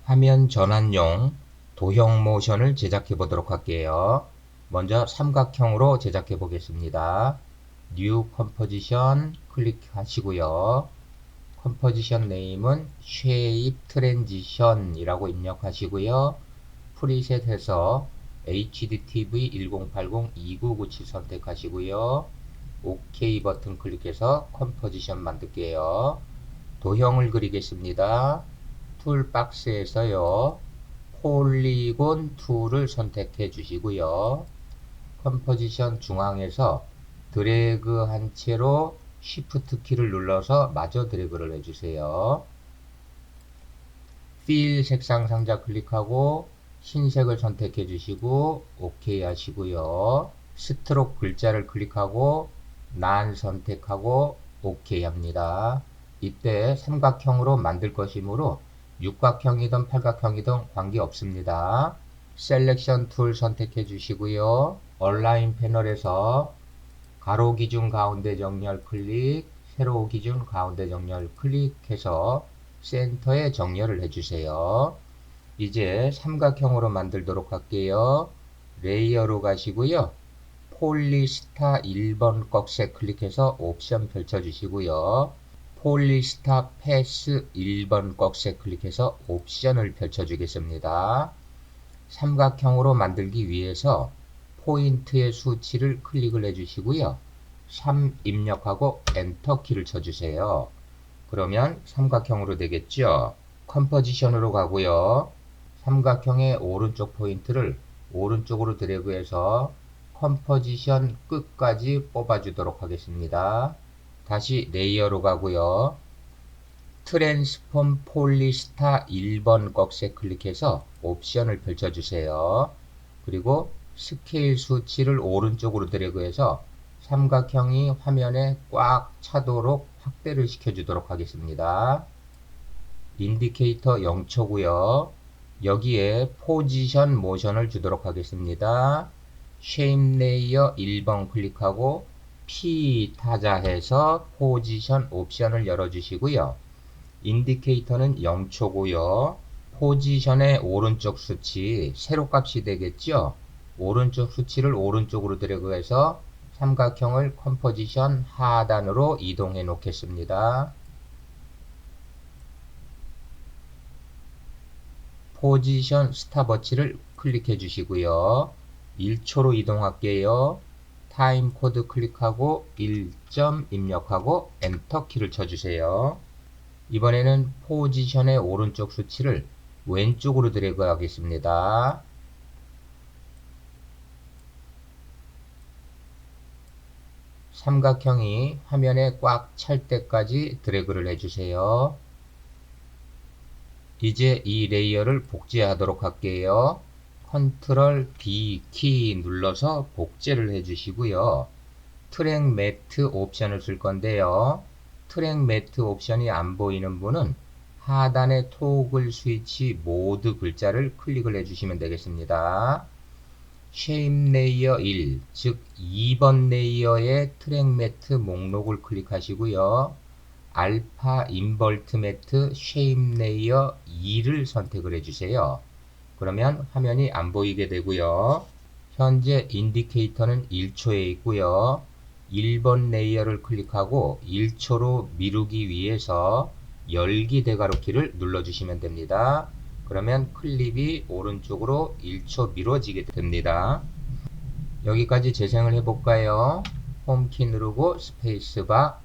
화면 전환용 도형 모션을 제작해 보도록 할게요. 먼저 삼각형으로 제작해 보겠습니다. New Composition 클릭하시고요. 컴포지션 네임은 Shape Transition 이라고 입력하시고요. 프리셋 해서 HDTV 1080-2997 선택하시고요. OK 버튼 클릭해서 컴포지션 만들게요. 도형을 그리겠습니다. 툴박스에서요. 폴리곤 툴을 선택해 주시고요. 컴포지션 중앙에서 드래그한 채로 Shift 키를 눌러서 마저 드래그를 해주세요. 필 색상 상자 클릭하고 흰색을 선택해 주시고 OK 하시고요. 스트록 글자를 클릭하고 난 선택하고 OK 합니다. 이때 삼각형으로 만들 것이므로 육각형이든 팔각형이든 관계없습니다. 셀렉션 툴 선택해 주시고요. 온라인 패널에서 가로 기준 가운데 정렬 클릭, 세로 기준 가운데 정렬 클릭해서 센터에 정렬을 해주세요. 이제 삼각형으로 만들도록 할게요. 레이어로 가시고요. 폴리스타 1번 꺽쇠 클릭해서 옵션 펼쳐주시고요. 폴리스타 패스 1번 꺽쇠 클릭해서 옵션을 펼쳐주겠습니다. 삼각형으로 만들기 위해서 포인트의 수치를 클릭을 해주시고요. 3 입력하고 엔터 키를 쳐주세요. 그러면 삼각형으로 되겠죠. 컴포지션으로 가고요. 삼각형의 오른쪽 포인트를 오른쪽으로 드래그해서 컴포지션 끝까지 뽑아주도록 하겠습니다. 다시 레이어로 가고요. 트랜스폼 폴리스타 1번 꺽쇠 클릭해서 옵션을 펼쳐주세요. 그리고 스케일 수치를 오른쪽으로 드래그해서 삼각형이 화면에 꽉 차도록 확대를 시켜주도록 하겠습니다. 인디케이터 0초고요. 여기에 포지션 모션을 주도록 하겠습니다. 쉐입 레이어 1번 클릭하고 P 타자해서 포지션 옵션을 열어주시고요. 인디케이터는 0초고요. 포지션의 오른쪽 수치 세로값이 되겠죠. 오른쪽 수치를 오른쪽으로 드래그해서 삼각형을 컴포지션 하단으로 이동해 놓겠습니다. 포지션 스탑워치를 클릭해 주시고요. 1초로 이동할게요. 타임 코드 클릭하고 1점 입력하고 엔터 키를 쳐주세요. 이번에는 포지션의 오른쪽 수치를 왼쪽으로 드래그 하겠습니다. 삼각형이 화면에 꽉 찰 때까지 드래그를 해주세요. 이제 이 레이어를 복제하도록 할게요. 컨트롤 B 키 눌러서 복제를 해주시고요. 트랙 매트 옵션을 쓸 건데요. 트랙 매트 옵션이 안 보이는 분은 하단의 토글 스위치 모드 글자를 클릭을 해주시면 되겠습니다. 쉐입 레이어 1, 즉 2번 레이어의 트랙 매트 목록을 클릭하시고요. 알파 인버트 매트 쉐입 레이어 2를 선택을 해주세요. 그러면 화면이 안 보이게 되고요. 현재 인디케이터는 1초에 있고요. 1번 레이어를 클릭하고 1초로 미루기 위해서 열기 대괄호 키를 눌러주시면 됩니다. 그러면 클립이 오른쪽으로 1초 미뤄지게 됩니다. 여기까지 재생을 해볼까요? 홈키 누르고 스페이스바.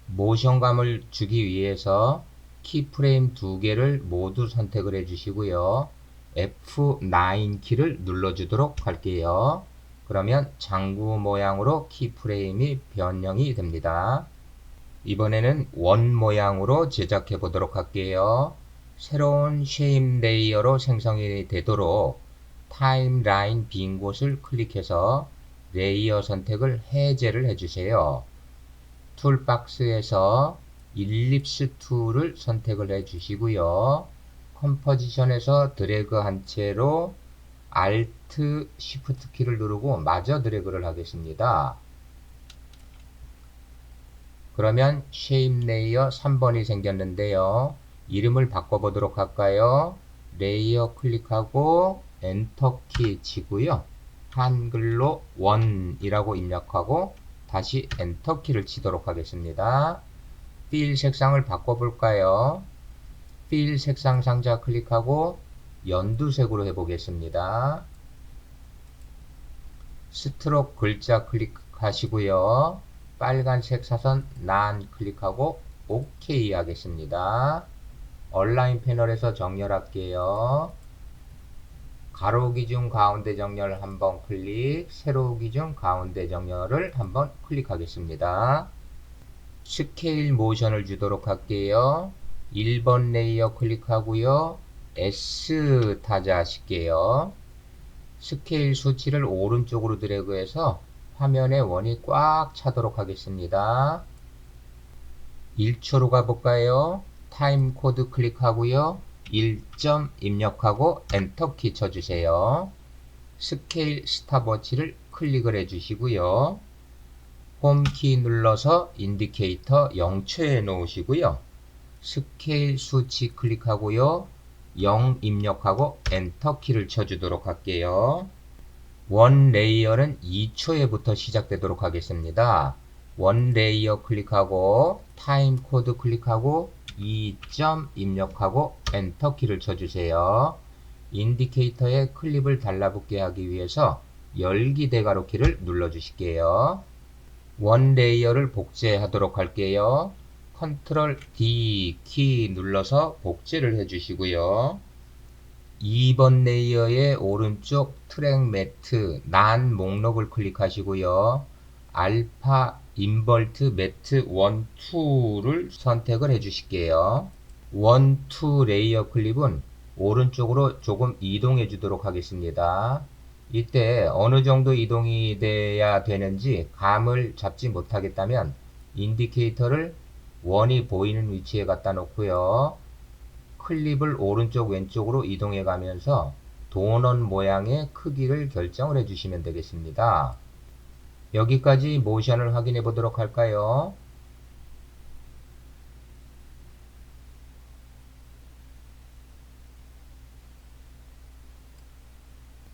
모션감을 주기 위해서 키프레임 2개를 모두 선택을 해주시고요. F9 키를 눌러주도록 할게요. 그러면 장구 모양으로 키프레임이 변형이 됩니다. 이번에는 원 모양으로 제작해 보도록 할게요. 새로운 쉐입 레이어로 생성이 되도록 타임라인 빈 곳을 클릭해서 레이어 선택을 해제를 해주세요. 툴박스에서 일립스 툴을 선택을 해주시고요. 컴포지션에서 드래그 한 채로 Alt, Shift 키를 누르고 마저 드래그를 하겠습니다. 그러면 쉐입 레이어 3번이 생겼는데요. 이름을 바꿔보도록 할까요? 레이어 클릭하고 엔터키 치고요. 한글로 원이라고 입력하고 다시 엔터키를 치도록 하겠습니다. 필 색상을 바꿔볼까요? 필 색상 상자 클릭하고 연두색으로 해보겠습니다. 스트로크 글자 클릭하시고요. 빨간색 사선 난 클릭하고 OK 하겠습니다. 얼라인 패널에서 정렬할게요. 가로 기준 가운데 정렬 한번 클릭, 세로 기준 가운데 정렬을 한번 클릭하겠습니다. 스케일 모션을 주도록 할게요. 1번 레이어 클릭하고요. S 타자하실게요. 스케일 수치를 오른쪽으로 드래그해서 화면에 원이 꽉 차도록 하겠습니다. 1초로 가볼까요? 타임 코드 클릭하고요. 1점 입력하고 엔터키 쳐주세요. 스케일 스탑워치를 클릭을 해주시고요. 홈키 눌러서 인디케이터 0초에 놓으시고요. 스케일 수치 클릭하고요. 0 입력하고 엔터키를 쳐주도록 할게요. 원 레이어는 2초에부터 시작되도록 하겠습니다. 원 레이어 클릭하고 타임 코드 클릭하고 2점 입력하고 엔터키를 쳐주세요. 인디케이터에 클립을 달라붙게 하기 위해서 열기 대괄호 키를 눌러주실게요. 원 레이어를 복제하도록 할게요. 컨트롤 D 키 눌러서 복제를 해주시고요. 2번 레이어의 오른쪽 트랙 매트 난 목록을 클릭하시고요. 알파 인버트 매트 1, 2를 선택을 해주실게요. 1, 2 레이어 클립은 오른쪽으로 조금 이동해 주도록 하겠습니다. 이때 어느 정도 이동이 돼야 되는지 감을 잡지 못하겠다면 인디케이터를 원이 보이는 위치에 갖다 놓고요. 클립을 오른쪽 왼쪽으로 이동해 가면서 도넛 모양의 크기를 결정을 해 주시면 되겠습니다. 여기까지 모션을 확인해 보도록 할까요?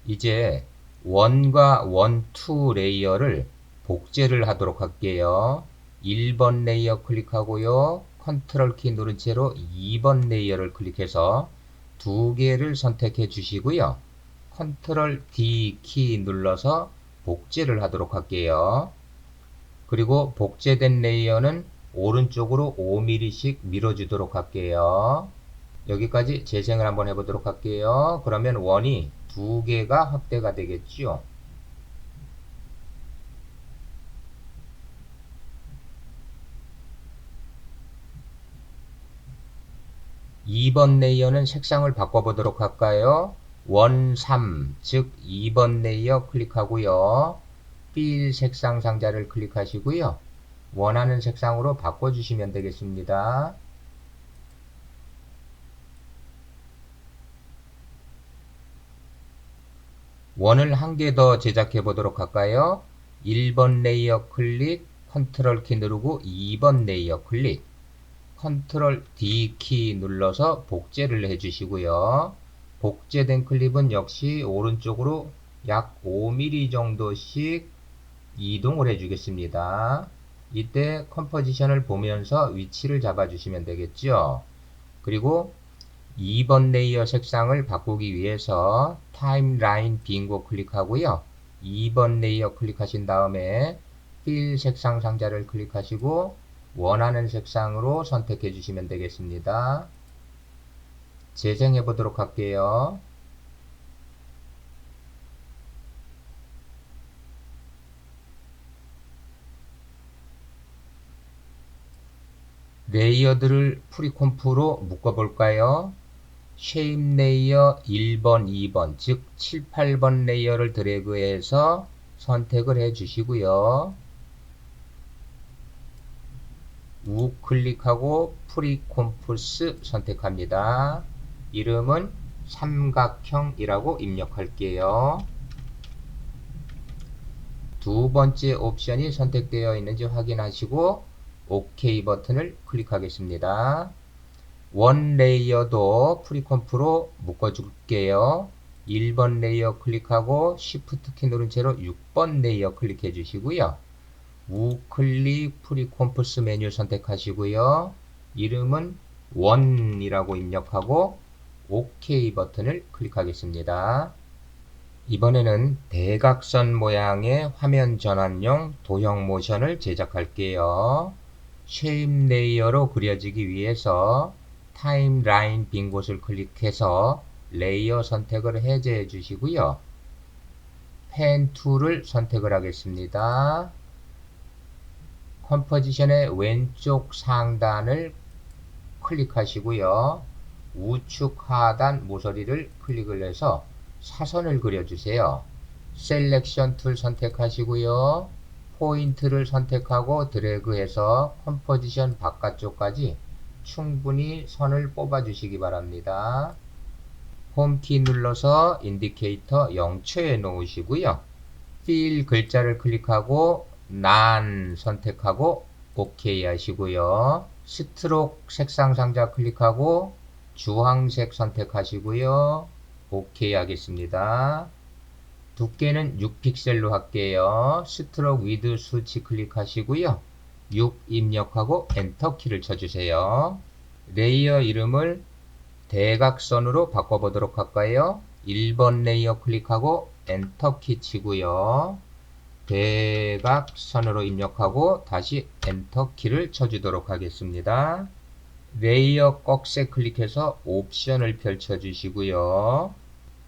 이제 원과 원, 투 레이어를 복제를 하도록 할게요. 1번 레이어 클릭하고요. 컨트롤 키 누른 채로 2번 레이어를 클릭해서 두 개를 선택해 주시고요. 컨트롤 D 키 눌러서 복제를 하도록 할게요. 그리고 복제된 레이어는 오른쪽으로 5mm씩 밀어주도록 할게요. 여기까지 재생을 한번 해보도록 할게요. 그러면 원이 두 개가 확대가 되겠죠. (2번) 레이어는 색상을 바꿔보도록 할까요? 원, 3, 즉 2번 레이어 클릭하고요. 필 색상 상자를 클릭하시고요. 원하는 색상으로 바꿔주시면 되겠습니다. 원을 한 개 더 제작해 보도록 할까요? 1번 레이어 클릭, 컨트롤 키 누르고 2번 레이어 클릭, 컨트롤 D 키 눌러서 복제를 해주시고요. 복제된 클립은 역시 오른쪽으로 약 5mm 정도씩 이동을 해주겠습니다. 이때 컴포지션을 보면서 위치를 잡아주시면 되겠죠. 그리고 2번 레이어 색상을 바꾸기 위해서 타임라인 빙고 클릭하고요. 2번 레이어 클릭하신 다음에 필 색상 상자를 클릭하시고 원하는 색상으로 선택해 주시면 되겠습니다. 재생해 보도록 할게요. 레이어들을 프리콤프로 묶어볼까요? 쉐입 레이어 1번, 2번, 즉 7, 8번 레이어를 드래그해서 선택을 해 주시고요. 우클릭하고 프리콤프스 선택합니다. 이름은 삼각형이라고 입력할게요. 두 번째 옵션이 선택되어 있는지 확인하시고 OK 버튼을 클릭하겠습니다. 원 레이어도 프리콤프로 묶어줄게요. 1번 레이어 클릭하고 Shift 키 누른 채로 6번 레이어 클릭해 주시고요. 우클릭 프리콤프스 메뉴 선택하시고요. 이름은 원이라고 입력하고 OK 버튼을 클릭하겠습니다. 이번에는 대각선 모양의 화면 전환용 도형 모션을 제작할게요. 쉐입 레이어로 그려지기 위해서 타임라인 빈 곳을 클릭해서 레이어 선택을 해제해 주시고요. 펜 툴을 선택을 하겠습니다. 컴포지션의 왼쪽 상단을 클릭하시고요. 우측 하단 모서리를 클릭을 해서 사선을 그려주세요. 셀렉션 툴 선택하시고요. 포인트를 선택하고 드래그해서 컴포지션 바깥쪽까지 충분히 선을 뽑아 주시기 바랍니다. 홈키 눌러서 인디케이터 0초에 놓으시고요. 필 글자를 클릭하고 None 선택하고 OK 하시고요. 스트록 색상 상자 클릭하고 주황색 선택하시고요. OK 하겠습니다. 두께는 6픽셀로 할게요. 스트록 위드 수치 클릭하시고요. 6 입력하고 엔터 키를 쳐주세요. 레이어 이름을 대각선으로 바꿔보도록 할까요? 1번 레이어 클릭하고 엔터 키 치고요. 대각선으로 입력하고 다시 엔터 키를 쳐주도록 하겠습니다. 레이어 꺽쇠 클릭해서 옵션을 펼쳐주시고요.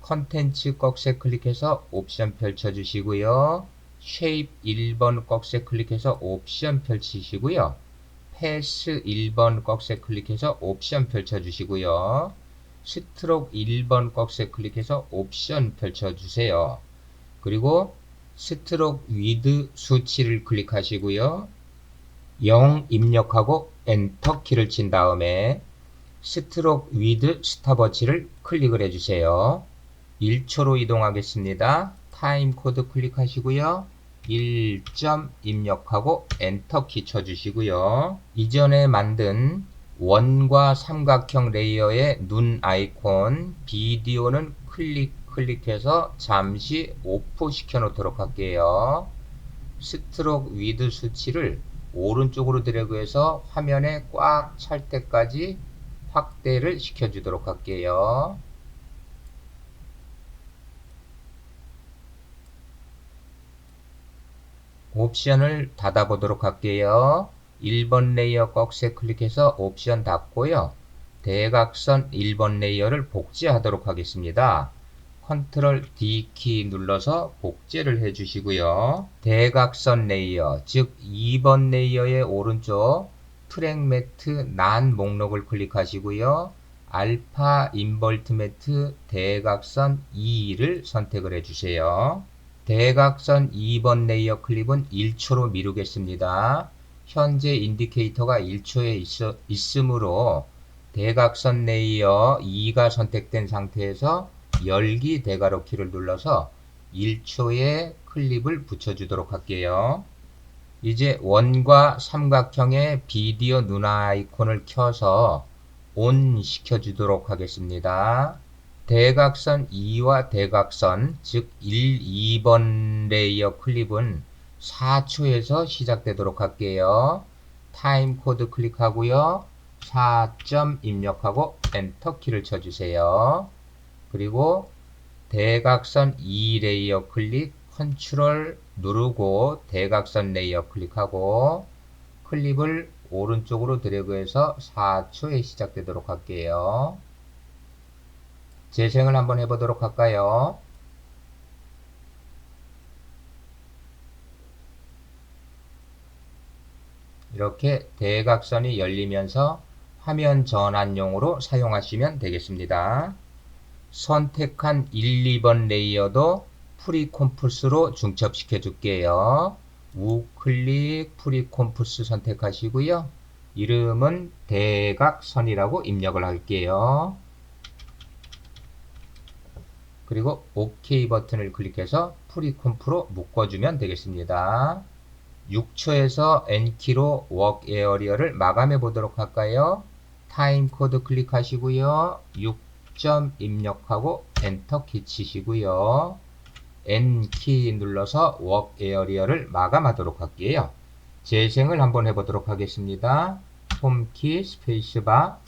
컨텐츠 꺽쇠 클릭해서 옵션 펼쳐주시고요. 쉐입 1번 꺽쇠 클릭해서 옵션 펼치시고요. 패스 1번 꺽쇠 클릭해서 옵션 펼쳐주시고요. 스트록 1번 꺽쇠 클릭해서 옵션 펼쳐주세요. 그리고 스트록 위드 수치를 클릭하시고요. 0 입력하고 엔터 키를 친 다음에 스트록 위드 스탑워치를 클릭을 해주세요. 1초로 이동하겠습니다. 타임 코드 클릭하시고요. 1점 입력하고 엔터 키 쳐주시고요. 이전에 만든 원과 삼각형 레이어의 눈 아이콘 비디오는 클릭해서 잠시 오프 시켜 놓도록 할게요. 스트록 위드 수치를 오른쪽으로 드래그해서 화면에 꽉 찰 때까지 확대를 시켜 주도록 할게요. 옵션을 닫아 보도록 할게요. 1번 레이어 꺽쇠 클릭해서 옵션 닫고요. 대각선 1번 레이어를 복제하도록 하겠습니다. 컨트롤 D 키 눌러서 복제를 해 주시고요. 대각선 레이어, 즉 2번 레이어의 오른쪽 트랙 매트 난 목록을 클릭하시고요. 알파 인벌트 매트 대각선 2를 선택을 해 주세요. 대각선 2번 레이어 클립은 1초로 미루겠습니다. 현재 인디케이터가 1초에 있으므로 대각선 레이어 2가 선택된 상태에서 열기 대괄호 키를 눌러서 1초에 클립을 붙여주도록 할게요. 이제 원과 삼각형의 비디오 눈 아이콘을 켜서 ON 시켜주도록 하겠습니다. 대각선 2와 대각선, 즉 1, 2번 레이어 클립은 4초에서 시작되도록 할게요. 타임 코드 클릭하고요. 4점 입력하고 엔터 키를 쳐주세요. 그리고 대각선 2 레이어 클릭 컨트롤 누르고 대각선 레이어 클릭하고 클립을 오른쪽으로 드래그해서 4초에 시작되도록 할게요. 재생을 한번 해보도록 할까요? 이렇게 대각선이 열리면서 화면 전환용으로 사용하시면 되겠습니다. 선택한 1, 2번 레이어도 프리콤프스로 중첩시켜 줄게요. 우클릭 프리콤프스 선택하시고요. 이름은 대각선이라고 입력을 할게요. 그리고 OK 버튼을 클릭해서 프리콤프로 묶어주면 되겠습니다. 6초에서 N키로 워크 에어리어를 마감해 보도록 할까요? 타임 코드 클릭하시고요. 6점 입력하고 엔터 키 치시고요. N키 눌러서 워크 에어리어를 마감하도록 할게요. 재생을 한번 해보도록 하겠습니다. 홈키 스페이스바